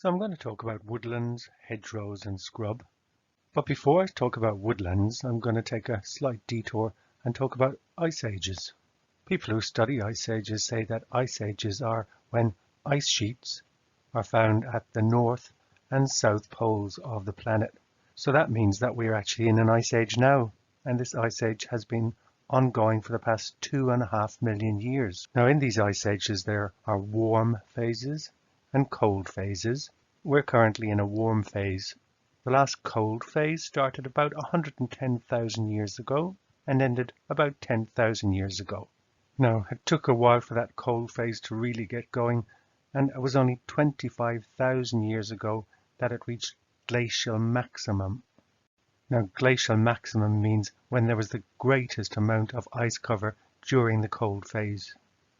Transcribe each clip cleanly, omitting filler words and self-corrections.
So I'm going to talk about woodlands, hedgerows and scrub. But before I talk about woodlands, I'm going to take a slight detour and talk about ice ages. People who study ice ages say that ice ages are when ice sheets are found at the north and south poles of the planet. So that means that we're actually in an ice age now, and this ice age has been ongoing for the past 2.5 million years. Now in these ice ages there are warm phases and cold phases. We're currently in a warm phase. The last cold phase started about 110,000 years ago and ended about 10,000 years ago. Now, it took a while for that cold phase to really get going, and it was only 25,000 years ago that it reached Glacial Maximum. Now, Glacial Maximum means when there was the greatest amount of ice cover during the cold phase.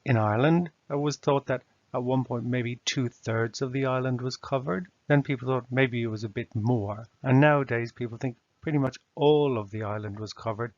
In Ireland, it was thought that at one point maybe 2/3 of the island was covered. Then people thought maybe it was a bit more. And nowadays people think pretty much all of the island was covered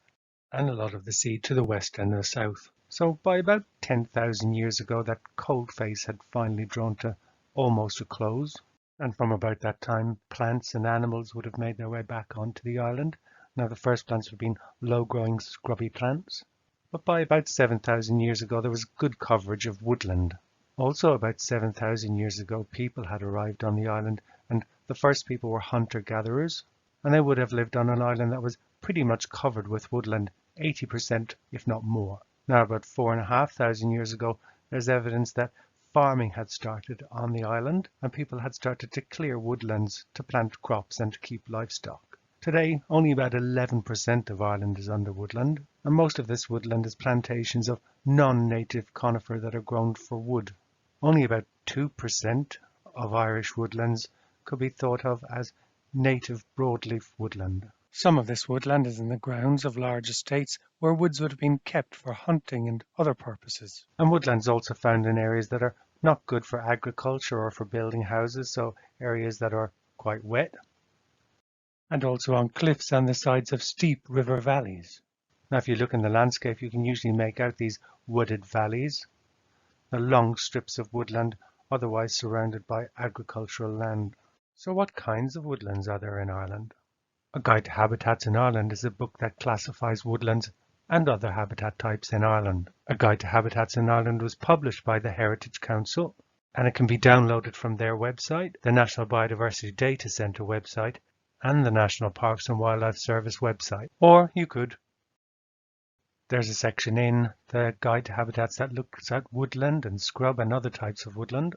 and a lot of the sea to the west and the south. So by about 10,000 years ago, that cold phase had finally drawn to almost a close. And from about that time, plants and animals would have made their way back onto the island. Now the first plants would have been low-growing scrubby plants. But by about 7,000 years ago, there was good coverage of woodland. Also about 7,000 years ago, people had arrived on the island, and the first people were hunter-gatherers, and they would have lived on an island that was pretty much covered with woodland, 80% if not more. Now about 4,500 years ago, there's evidence that farming had started on the island, and people had started to clear woodlands to plant crops and to keep livestock. Today, only about 11% of Ireland is under woodland, and most of this woodland is plantations of non-native conifer that are grown for wood. Only about 2% of Irish woodlands could be thought of as native broadleaf woodland. Some of this woodland is in the grounds of large estates where woods would have been kept for hunting and other purposes. And woodlands also found in areas that are not good for agriculture or for building houses, so areas that are quite wet, and also on cliffs and the sides of steep river valleys. Now if you look in the landscape, you can usually make out these wooded valleys, the long strips of woodland otherwise surrounded by agricultural land. So what kinds of woodlands are there in Ireland? A Guide to Habitats in Ireland is a book that classifies woodlands and other habitat types in Ireland. A Guide to Habitats in Ireland was published by the Heritage Council, and it can be downloaded from their website, the National Biodiversity Data Centre website, and the National Parks and Wildlife Service website. Or you could There's a section in the Guide to Habitats that looks at woodland and scrub and other types of woodland,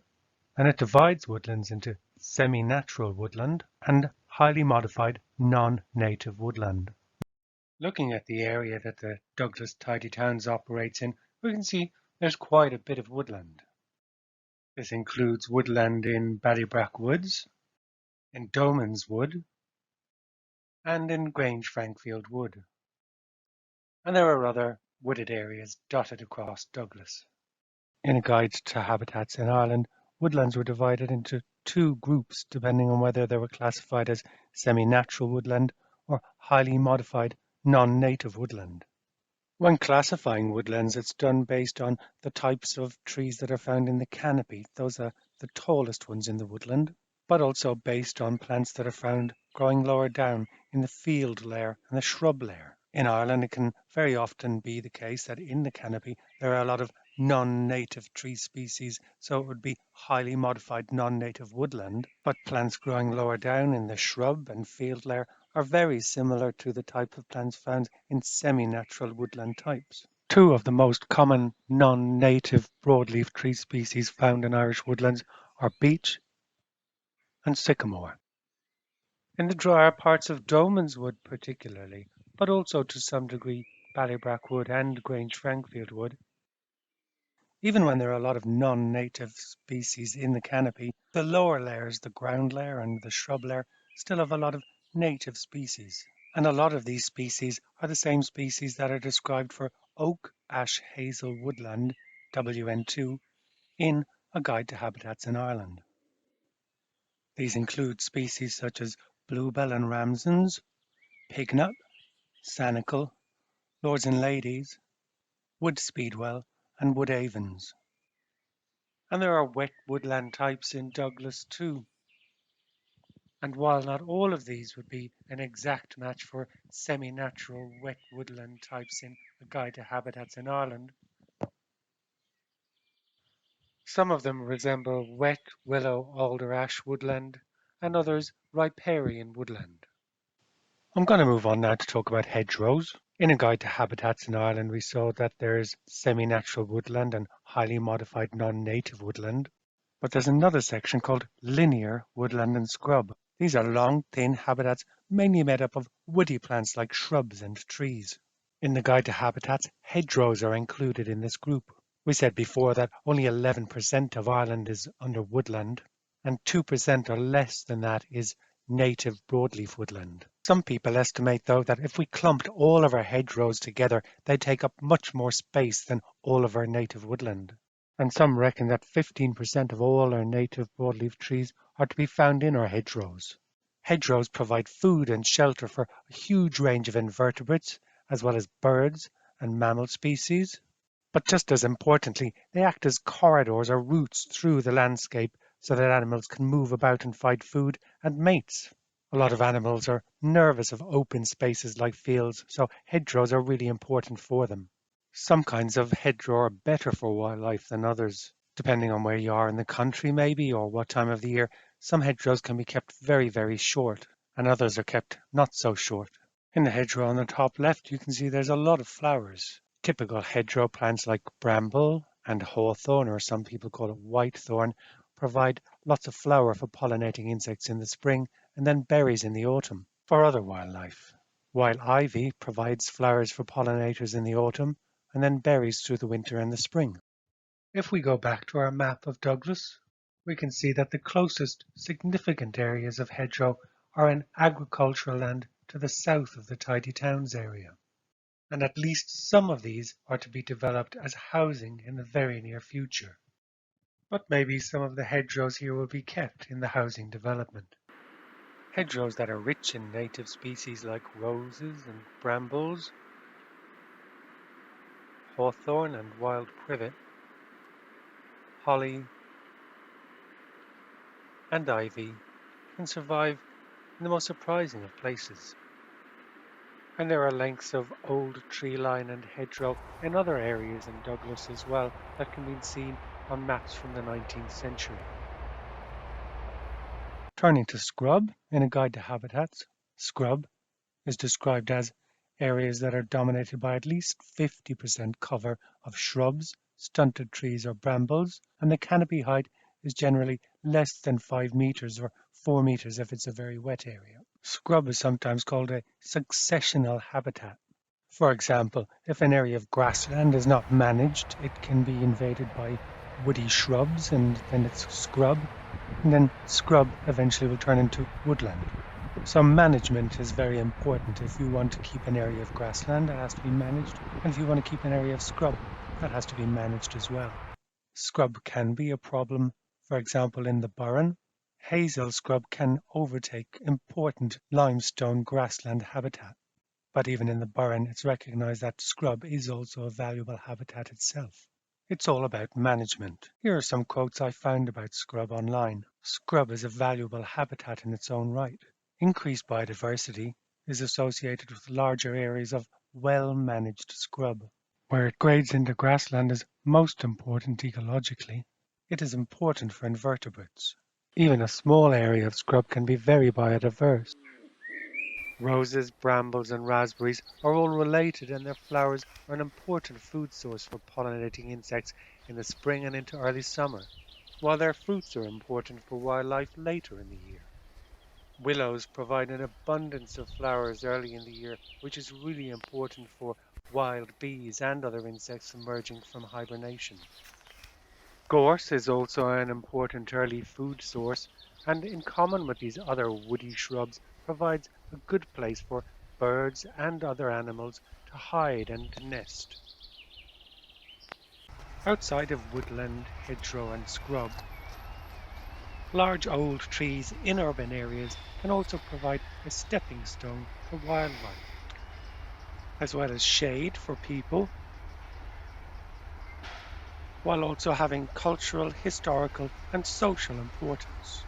and it divides woodlands into semi-natural woodland and highly modified non-native woodland. Looking at the area that the Douglas Tidy Towns operates in, we can see there's quite a bit of woodland. This includes woodland in Ballybrack Woods, in Domans Wood, and in Grange Frankfield Wood. And there are other wooded areas dotted across Douglas. In a Guide to Habitats in Ireland, woodlands were divided into two groups depending on whether they were classified as semi-natural woodland or highly modified non-native woodland. When classifying woodlands, it's done based on the types of trees that are found in the canopy. Those are the tallest ones in the woodland, but also based on plants that are found growing lower down in the field layer and the shrub layer. In Ireland, it can very often be the case that in the canopy there are a lot of non-native tree species, so it would be highly modified non-native woodland, but plants growing lower down in the shrub and field layer are very similar to the type of plants found in semi-natural woodland types. Two of the most common non-native broadleaf tree species found in Irish woodlands are beech and sycamore. In the drier parts of Domans Wood particularly, but also to some degree Ballybrack Wood and Grange Frankfield Wood, even when there are a lot of non-native species in the canopy, the lower layers, the ground layer and the shrub layer, still have a lot of native species. And a lot of these species are the same species that are described for oak, ash, hazel woodland, WN2, in A Guide to Habitats in Ireland. These include species such as bluebell and ramsons, pignut, sanicle, lords and ladies, wood speedwell, and wood avens. And there are wet woodland types in Douglas too. And while not all of these would be an exact match for semi-natural wet woodland types in a Guide to Habitats in Ireland, some of them resemble wet willow alder ash woodland and others riparian woodland. I'm going to move on now to talk about hedgerows. In a Guide to Habitats in Ireland, we saw that there's semi-natural woodland and highly modified non-native woodland. But there's another section called linear woodland and scrub. These are long, thin habitats mainly made up of woody plants like shrubs and trees. In the Guide to Habitats, hedgerows are included in this group. We said before that only 11% of Ireland is under woodland, and 2% or less than that is native broadleaf woodland. Some people estimate, though, that if we clumped all of our hedgerows together, they'd take up much more space than all of our native woodland. And some reckon that 15% of all our native broadleaf trees are to be found in our hedgerows. Hedgerows provide food and shelter for a huge range of invertebrates, as well as birds and mammal species. But just as importantly, they act as corridors or routes through the landscape so that animals can move about and find food and mates. A lot of animals are nervous of open spaces like fields, so hedgerows are really important for them. Some kinds of hedgerow are better for wildlife than others, depending on where you are in the country maybe or what time of the year. Some hedgerows can be kept very, very short, and others are kept not so short. In the hedgerow on the top left, you can see there's a lot of flowers. Typical hedgerow plants like bramble and hawthorn, or some people call it whitethorn, provide lots of flower for pollinating insects in the spring and then berries in the autumn for other wildlife. While ivy provides flowers for pollinators in the autumn and then berries through the winter and the spring. If we go back to our map of Douglas, we can see that the closest significant areas of hedgerow are in agricultural land to the south of the tidy towns area. And at least some of these are to be developed as housing in the very near future. But maybe some of the hedgerows here will be kept in the housing development. Hedgerows that are rich in native species like roses and brambles, hawthorn and wild privet, holly and ivy can survive in the most surprising of places. And there are lengths of old tree line and hedgerow in other areas in Douglas as well that can be seen on maps from the 19th century. Turning to scrub in a Guide to Habitats, scrub is described as areas that are dominated by at least 50% cover of shrubs, stunted trees or brambles, and the canopy height is generally less than 5 meters or 4 meters if it's a very wet area. Scrub is sometimes called a successional habitat. For example, if an area of grassland is not managed, it can be invaded by woody shrubs and then it's scrub, and then scrub eventually will turn into woodland. So management is very important. If you want to keep an area of grassland, that has to be managed. And if you want to keep an area of scrub, that has to be managed as well. Scrub can be a problem, for example, in the Burren. Hazel scrub can overtake important limestone grassland habitat. But even in the Burren, it's recognized that scrub is also a valuable habitat itself. It's all about management. Here are some quotes I found about scrub online. Scrub is a valuable habitat in its own right. Increased biodiversity is associated with larger areas of well-managed scrub. Where it grades into grassland is most important ecologically, it is important for invertebrates. Even a small area of scrub can be very biodiverse. Roses, brambles and raspberries are all related and their flowers are an important food source for pollinating insects in the spring and into early summer, while their fruits are important for wildlife later in the year. Willows provide an abundance of flowers early in the year, which is really important for wild bees and other insects emerging from hibernation. Gorse is also an important early food source and in common with these other woody shrubs provides a good place for birds and other animals to hide and nest. Outside of woodland, hedgerow and scrub, large old trees in urban areas can also provide a stepping stone for wildlife, as well as shade for people, while also having cultural, historical and social importance.